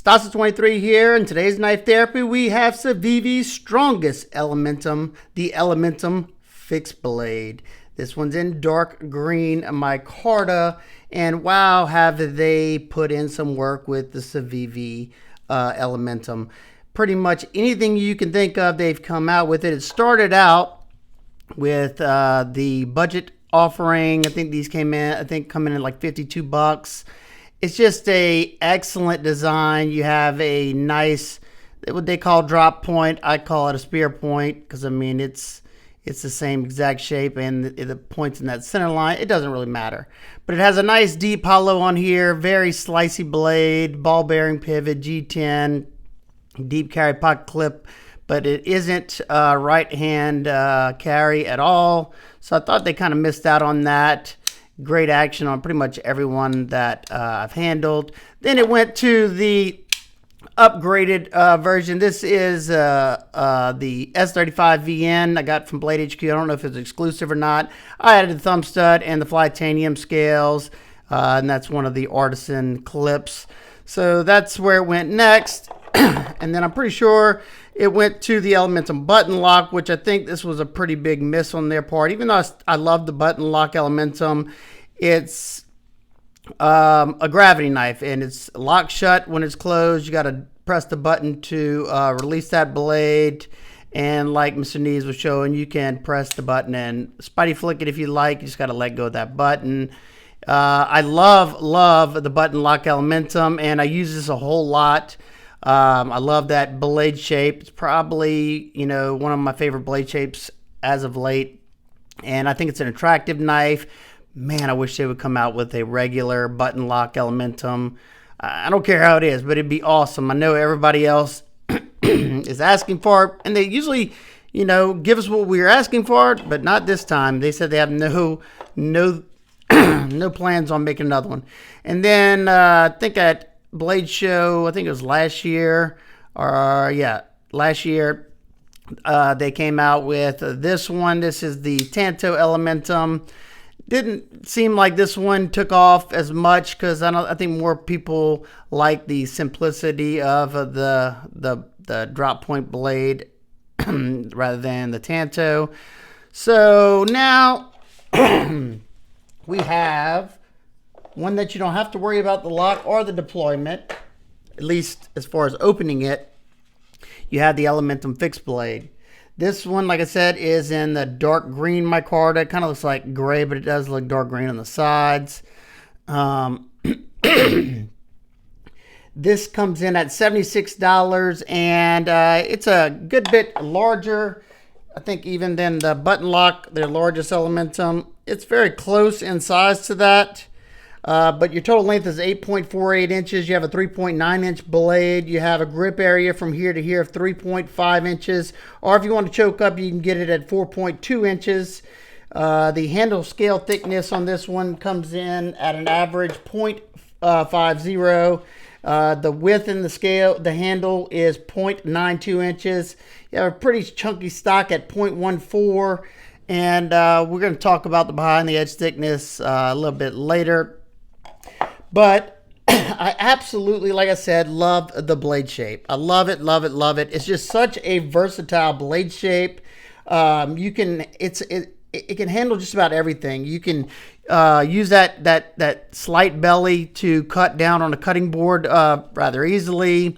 Stasa23 here. In today's knife therapy, we have CIVIVI'S strongest elementum, the Elementum Fixed Blade. This one's in dark green micarta, and wow, have they put in some work with the CIVIVI Elementum. Pretty much anything you can think of, they've come out with it. It started out with the budget offering. I think these come in at like 52 bucks. It's just a excellent design. You have a nice, what they call drop point. I call it a spear point because I mean it's the same exact shape, and the points in that center line, it doesn't really matter. But it has a nice deep hollow on here, very slicey blade, ball bearing pivot, G10, deep carry pocket clip, but it isn't right hand carry at all. So I thought they kind of missed out on that. Great action on pretty much everyone that I've handled. Then it went to the upgraded version. This is the S35 VN I got from Blade HQ. I don't know if it's exclusive or not. I added the thumb stud and the Flytanium scales, and that's one of the artisan clips. So that's where it went next. And then I'm pretty sure it went to the Elementum button lock, which I think this was a pretty big miss on their part. Even though I love the button lock Elementum, it's a gravity knife, and it's locked shut when it's closed. You got to press the button to release that blade, and like Mr. Nees was showing, you can press the button and spidey flick it if you like. You just got to let go of that button. I love the button lock Elementum, and I use this a whole lot. I love that blade shape. It's probably, you know, one of my favorite blade shapes as of late, and I think it's an attractive knife. Man, I wish they would come out with a regular button lock Elementum. I don't care how it is, but it'd be awesome. I know everybody else is asking for it, and they usually, you know, give us what we're asking for, but not this time. They said they have no plans on making another one. And then I think at Blade Show, I think it was last year, last year, they came out with this one. This is the Tanto Elementum. Didn't seem like this one took off as much because I think more people like the simplicity of the drop point blade rather than the Tanto. So now we have one that you don't have to worry about the lock or the deployment, at least as far as opening it. You have the Elementum Fixed Blade. This one, like I said, is in the dark green micarta. It kind of looks like gray, but it does look dark green on the sides. This comes in at $76, and it's a good bit larger, I think, even than the button lock, their largest Elementum. It's very close in size to that. But your total length is 8.48 inches. You have a 3.9 inch blade. You have a grip area from here to here of 3.5 inches. Or if you want to choke up, you can get it at 4.2 inches. The handle scale thickness on this one comes in at an average 0.50. The width in the handle is 0.92 inches. You have a pretty chunky stock at 0.14. And we're going to talk about the behind the edge thickness a little bit later. But I absolutely, like I said, love the blade shape. I love it, love it, love it. It's just such a versatile blade shape. It can handle just about everything. You can use that slight belly to cut down on a cutting board rather easily.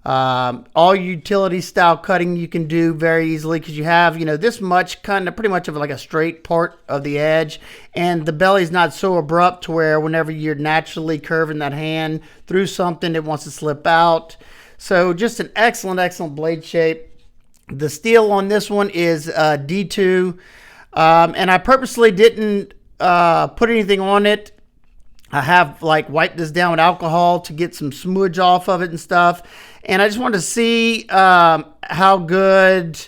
All utility style cutting you can do very easily because you have, you know, this much pretty much of like a straight part of the edge, and the belly's not so abrupt to where whenever you're naturally curving that hand through something, it wants to slip out. So just an excellent blade shape. The steel on this one is D2, and I purposely didn't put anything on it. I have like wiped this down with alcohol to get some smudge off of it and stuff. And I just wanted to see how good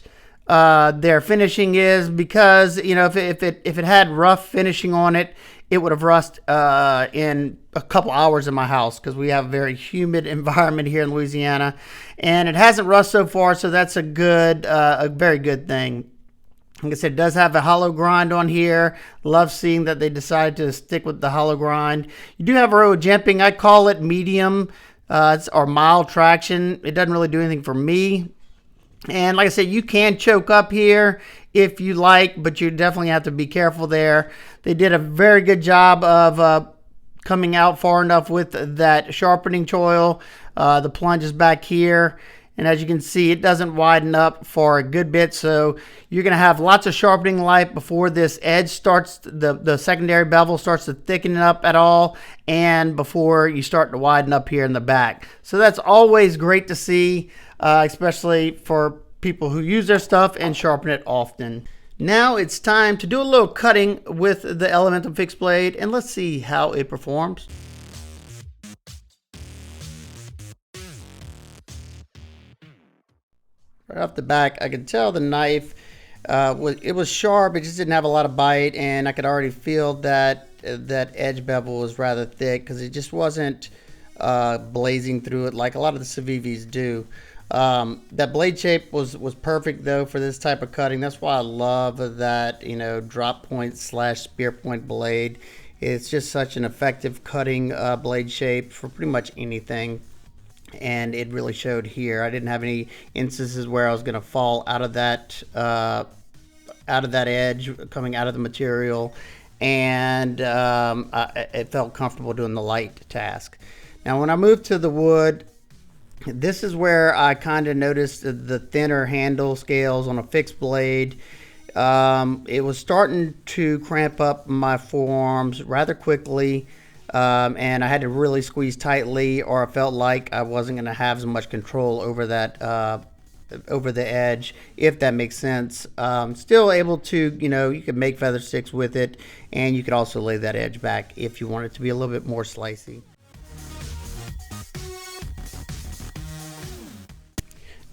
their finishing is, because, you know, if it had rough finishing on it, it would have rust in a couple hours in my house, because we have a very humid environment here in Louisiana, and it hasn't rust so far. So that's a very good thing. Like I said, it does have a hollow grind on here. Love seeing that they decided to stick with the hollow grind. You do have a row of jimping. I call it medium or mild traction. It doesn't really do anything for me. And like I said, you can choke up here if you like, but you definitely have to be careful there. They did a very good job of coming out far enough with that sharpening choil. The plunge is back here. And as you can see, it doesn't widen up for a good bit. So you're going to have lots of sharpening light before this edge starts, the secondary bevel starts to thicken up at all, and before you start to widen up here in the back. So that's always great to see, especially for people who use their stuff and sharpen it often. Now it's time to do a little cutting with the Elementum fixed blade, and let's see how it performs. Right off the back, I could tell the knife, it was sharp, it just didn't have a lot of bite, and I could already feel that that edge bevel was rather thick because it just wasn't blazing through it like a lot of the CIVIVI's do. That blade shape was perfect though for this type of cutting. That's why I love that, you know, drop point / spear point blade. It's just such an effective cutting blade shape for pretty much anything. And it really showed here. I didn't have any instances where I was going to fall out of that edge coming out of the material, and it felt comfortable doing the light task. Now when I moved to the wood, this is where I kind of noticed the thinner handle scales on a fixed blade. It was starting to cramp up my forearms rather quickly. And I had to really squeeze tightly, or I felt like I wasn't going to have as much control over that, over the edge, if that makes sense. Still able to, you know, you could make feather sticks with it, and you could also lay that edge back if you want it to be a little bit more slicey.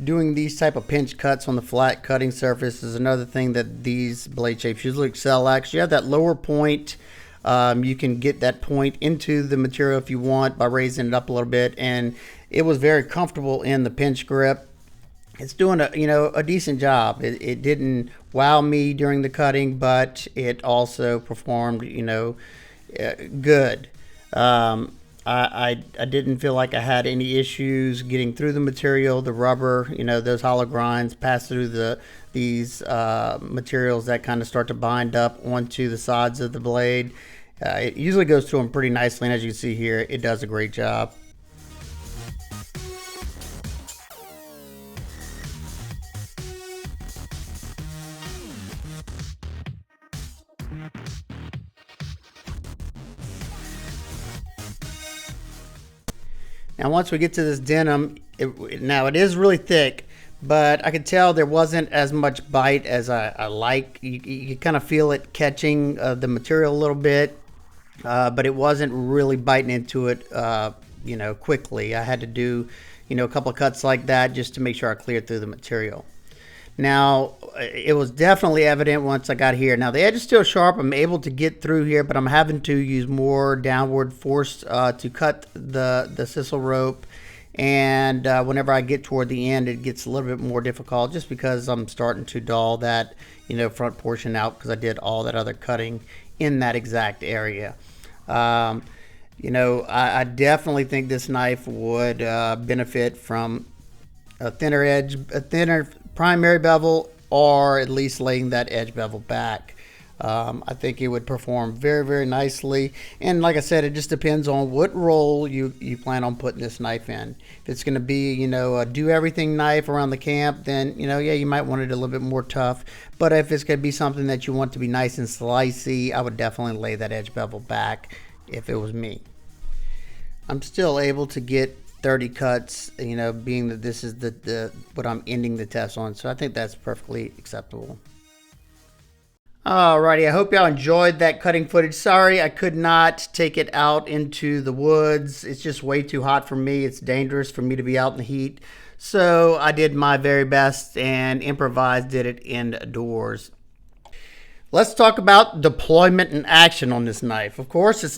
Doing these type of pinch cuts on the flat cutting surface is another thing that these blade shapes usually excel at, 'cause you have that lower point. You can get that point into the material if you want by raising it up a little bit, and it was very comfortable in the pinch grip. It's doing a decent job. It didn't wow me during the cutting, but it also performed good. I didn't feel like I had any issues getting through the material. The rubber, those hollow grinds pass through these materials that kind of start to bind up onto the sides of the blade. It usually goes through them pretty nicely, and as you can see here, it does a great job. Now once we get to this denim, now it is really thick, but I could tell there wasn't as much bite as I like. You kind of feel it catching the material a little bit, but it wasn't really biting into it quickly. I had to do a couple of cuts like that just to make sure I cleared through the material. Now it was definitely evident once I got here. Now the edge is still sharp. I'm able to get through here, but I'm having to use more downward force to cut the sisal rope. And whenever I get toward the end, it gets a little bit more difficult just because I'm starting to dull that front portion out because I did all that other cutting in that exact area. I definitely think this knife would benefit from a thinner primary bevel, or at least laying that edge bevel back. I think it would perform very, very nicely. And like I said, it just depends on what role you plan on putting this knife in. If it's going to be, a do-everything knife around the camp, then, yeah, you might want it a little bit more tough. But if it's going to be something that you want to be nice and slicey, I would definitely lay that edge bevel back if it was me. I'm still able to get 30 cuts, being that this is what I'm ending the test on. So I think that's perfectly acceptable. Alrighty, I hope y'all enjoyed that cutting footage. Sorry I could not take it out into the woods. It's just way too hot for me. It's dangerous for me to be out in the heat. So I did my very best and improvised, did it indoors. Let's talk about deployment and action on this knife. Of course, it's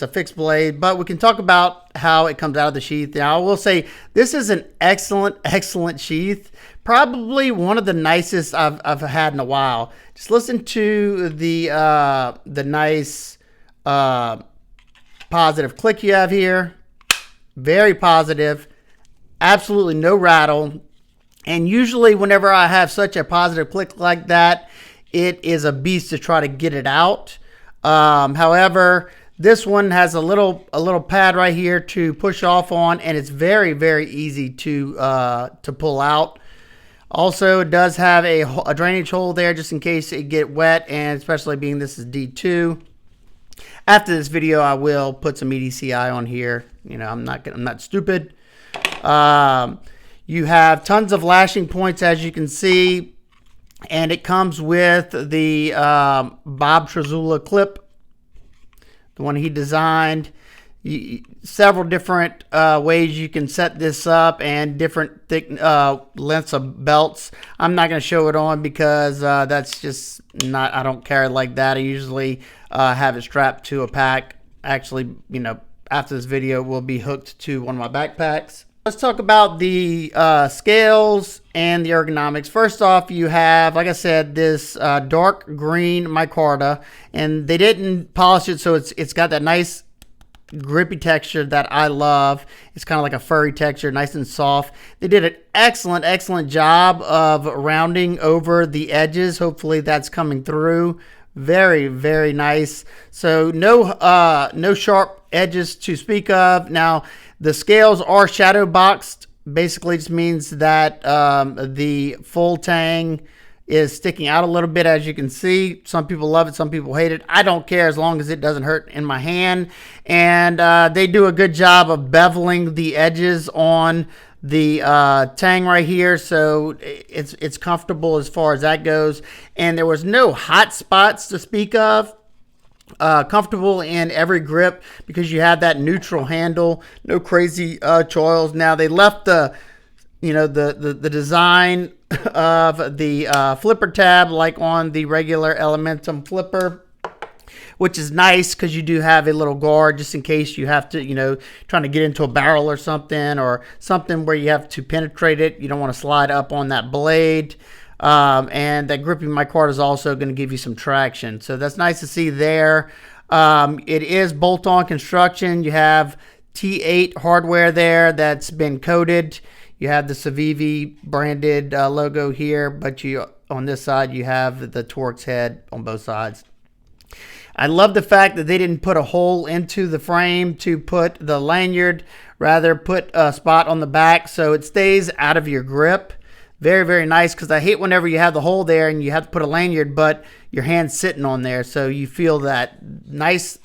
a fixed blade, but we can talk about how it comes out of the sheath. Now, I will say this is an excellent sheath. Probably one of the nicest I've had in a while. Just listen to the nice positive click you have here. very positive, absolutely no rattle. And usually whenever I have such a positive click like that, it is a beast to try to get it out. However, this one has a little pad right here to push off on, and it's very, very easy to pull out. Also, it does have a drainage hole there just in case it get wet, and especially being this is D2. After this video, I will put some EDCI on here. You know, I'm not stupid. You have tons of lashing points, as you can see, and it comes with the Bob Trezula clip, the one he designed. Several different ways you can set this up, and different thick lengths of belts. I'm not going to show it on because that's just not, I don't carry like that. I usually have it strapped to a pack. Actually, you know, after this video, it will be hooked to one of my backpacks. Let's talk about the scales and the ergonomics. First off, you have, like I said, this dark green micarta, and they didn't polish it, so it's got that nice grippy texture that I love. It's kind of like a furry texture, nice and soft. They did an excellent job of rounding over the edges. Hopefully that's coming through. Very, very nice. So no sharp edges to speak of. Now the scales are shadow boxed. Basically just means that the full tang is sticking out a little bit, as you can see. Some people love it, some people hate it. I don't care as long as it doesn't hurt in my hand. And they do a good job of beveling the edges on the tang right here, so it's comfortable as far as that goes. And there was no hot spots to speak of. Comfortable in every grip because you have that neutral handle, no crazy choils. Now they left the design of the flipper tab like on the regular Elementum flipper, which is nice because you do have a little guard just in case you have to, you know, trying to get into a barrel or something where you have to penetrate it. You don't want to slide up on that blade. And that gripping micarta is also going to give you some traction. So that's nice to see there. It is bolt-on construction. You have T8 hardware there that's been coated. You have the CIVIVI branded logo here, but on this side you have the Torx head on both sides. I love the fact that they didn't put a hole into the frame to put the lanyard, rather put a spot on the back so it stays out of your grip. Very, very nice, because I hate whenever you have the hole there and you have to put a lanyard, but your hand's sitting on there, so you feel that nice,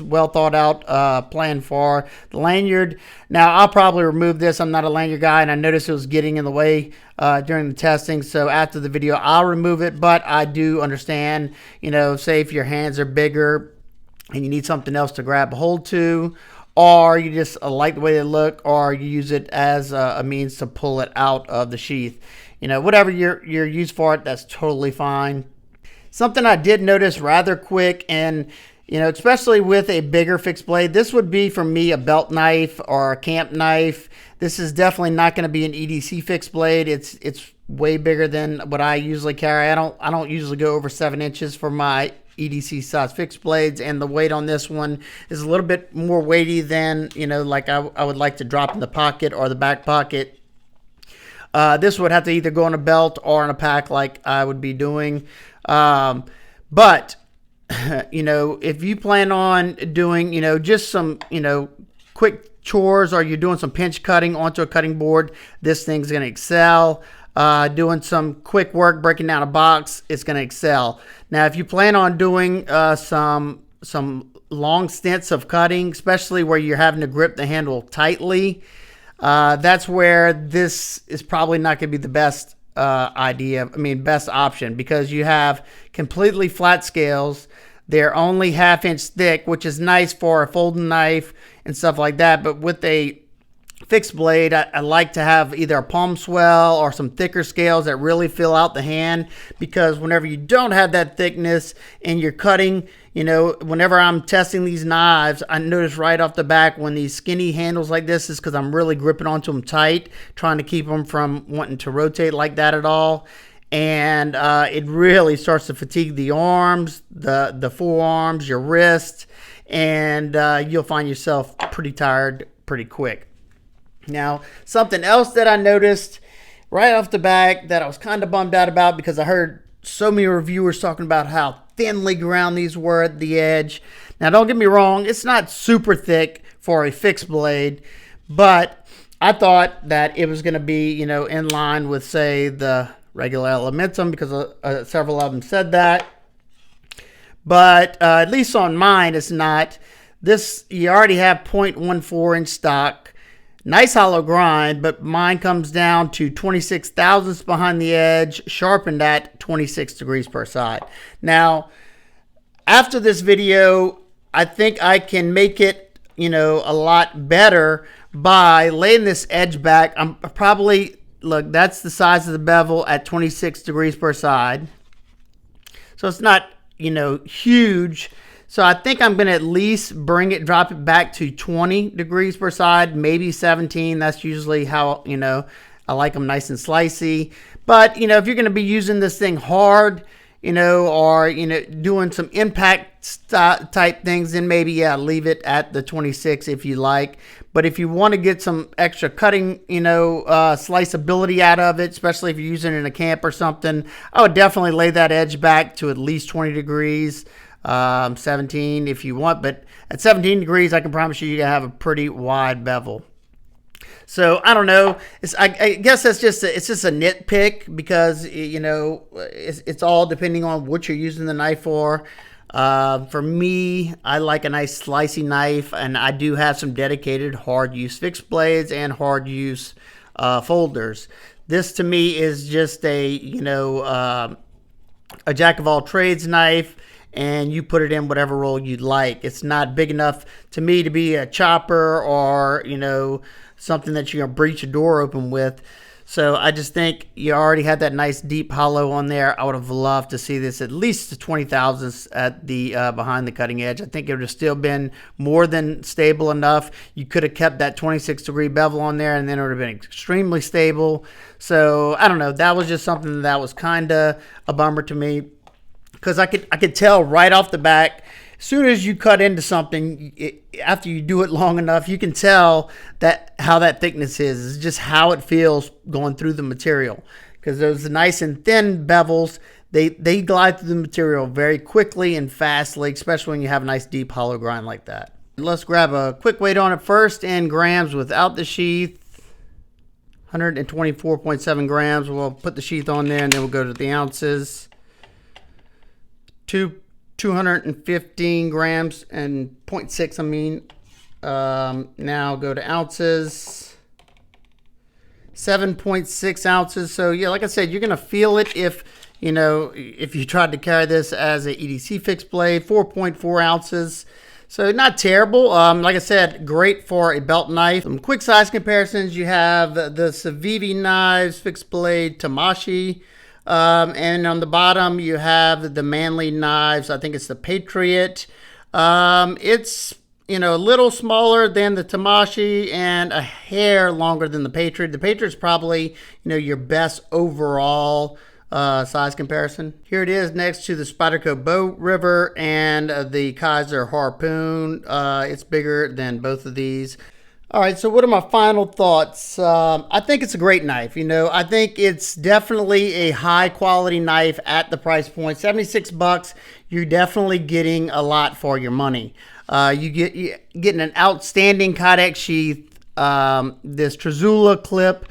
well thought out plan for the lanyard. Now, I'll probably remove this. I'm not a lanyard guy, and I noticed it was getting in the way during the testing, so after the video, I'll remove it, but I do understand, you know, say if your hands are bigger and you need something else to grab a hold to, or you just like the way they look, or you use it as a means to pull it out of the sheath. You know, whatever your use for it, that's totally fine. Something I did notice rather quick, and you know, especially with a bigger fixed blade, this would be for me a belt knife or a camp knife. This is definitely not going to be an EDC fixed blade. It's way bigger than what I usually carry. I don't usually go over 7 inches for my EDC size fixed blades, and the weight on this one is a little bit more weighty than, you know, like I would like to drop in the pocket or the back pocket. This would have to either go on a belt or in a pack like I would be doing. But you know, if you plan on doing, you know, just some, you know, quick chores, or you're doing some pinch cutting onto a cutting board, this thing's going to excel. Doing some quick work, breaking down a box, it's going to excel. Now, if you plan on doing some long stints of cutting, especially where you're having to grip the handle tightly, that's where this is probably not going to be the best best option, because you have completely flat scales. They're only 1/2 inch thick, which is nice for a folding knife and stuff like that. But with a fixed blade, I like to have either a palm swell or some thicker scales that really fill out the hand, because whenever you don't have that thickness and you're cutting, you know, whenever I'm testing these knives, I notice right off the back when these skinny handles like this is because I'm really gripping onto them tight, trying to keep them from wanting to rotate like that at all. And it really starts to fatigue the arms, the forearms, your wrist, and you'll find yourself pretty tired pretty quick. Now, something else that I noticed right off the bat that I was kind of bummed out about, because I heard so many reviewers talking about how thinly ground these were at the edge. Now, don't get me wrong, it's not super thick for a fixed blade, but I thought that it was going to be, you know, in line with, say, the regular Elementum, because several of them said that. But at least on mine, it's not. This, you already have 0.14 in stock. Nice hollow grind, but mine comes down to 26 thousandths behind the edge, sharpened at 26 degrees per side. Now, after this video, I think I can make it, you know, a lot better by laying this edge back. I'm probably, look, that's the size of the bevel at 26 degrees per side. So it's not, you know, huge. So I think I'm going to at least drop it back to 20 degrees per side, maybe 17. That's usually how, you know, I like them nice and slicey. But, you know, if you're going to be using this thing hard, you know, or, you know, doing some impact type things, then maybe, yeah, leave it at the 26 if you like. But if you want to get some extra cutting, you know, sliceability out of it, especially if you're using it in a camp or something, I would definitely lay that edge back to at least 20 degrees, 17 if you want. But at 17 degrees, I can promise you, you're going to have a pretty wide bevel. So I don't know. I guess it's just a nitpick, because, you know, it's all depending on what you're using the knife for. For me, I like a nice slicey knife, and I do have some dedicated hard use fixed blades and hard use folders. This to me is just a, you know, a jack of all trades knife, and you put it in whatever role you'd like. It's not big enough to me to be a chopper or, you know, something that you're going to breach a door open with. So I just think you already had that nice deep hollow on there. I would have loved to see this at least to 20 thousandths at the behind the cutting edge. I think it would have still been more than stable enough. You could have kept that 26 degree bevel on there, and then it would have been extremely stable. So I don't know. That was just something that was kind of a bummer to me, because I could tell right off the back, as soon as you cut into something, after you do it long enough, you can tell that how that thickness is. It's just how it feels going through the material. Because those nice and thin bevels, they glide through the material very quickly and fastly, especially when you have a nice deep hollow grind like that. Let's grab a quick weight on it first in grams without the sheath. 124.7 grams. We'll put the sheath on there, and then we'll go to the ounces. 215 grams and 0.6, I mean. Now go to ounces. 7.6 ounces. So yeah, like I said, you're gonna feel it if, you know, if you tried to carry this as a EDC fixed blade. 4.4 ounces. So not terrible. Like I said, great for a belt knife. Some quick size comparisons. You have the CIVIVI knives, fixed blade Tamashii. And on the bottom, you have the Manly knives. I think it's the Patriot. It's, you know, a little smaller than the Tamashii and a hair longer than the Patriot. The Patriot's probably, you know, your best overall size comparison. Here it is next to the Spyderco Bow River and the KIZER Harpoon. It's bigger than both of these. All right, so what are my final thoughts? I think it's a great knife. You know, I think it's definitely a high quality knife at the price point. 76 bucks, you're definitely getting a lot for your money. You're getting an outstanding Kydex sheath, this Trezula clip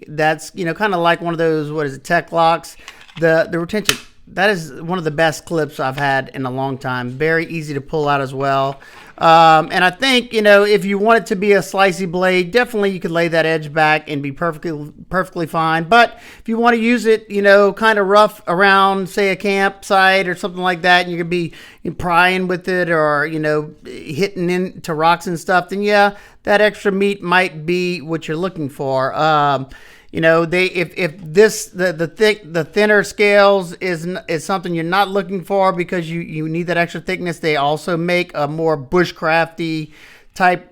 that's, you know, kind of like one of those, what is it, Tech Locks. The retention, that is one of the best clips I've had in a long time. Very easy to pull out as well. And I think, you know, if you want it to be a slicey blade, definitely you could lay that edge back and be perfectly fine. But if you want to use it, you know, kind of rough around, say, a campsite or something like that, and you could be prying with it or, you know, hitting into rocks and stuff, then yeah, that extra meat might be what you're looking for. You know, if the thinner scales is something you're not looking for because you need that extra thickness, they also make a more bushcrafty type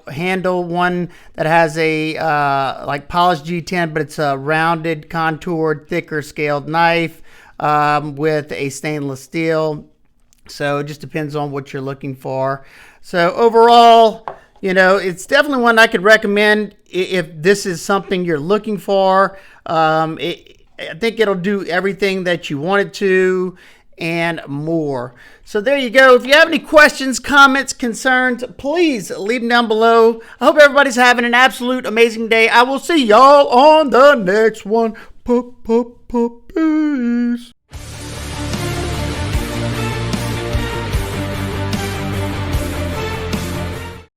handle, one that has a like polished G10, but it's a rounded, contoured, thicker scaled knife with a stainless steel. So it just depends on what you're looking for. So overall, You know, it's definitely one I could recommend if this is something you're looking for. I think it'll do everything that you want it to and more. So there you go. If you have any questions, comments, concerns, please leave them down below. I hope everybody's having an absolute amazing day. I will see y'all on the next one. Peace.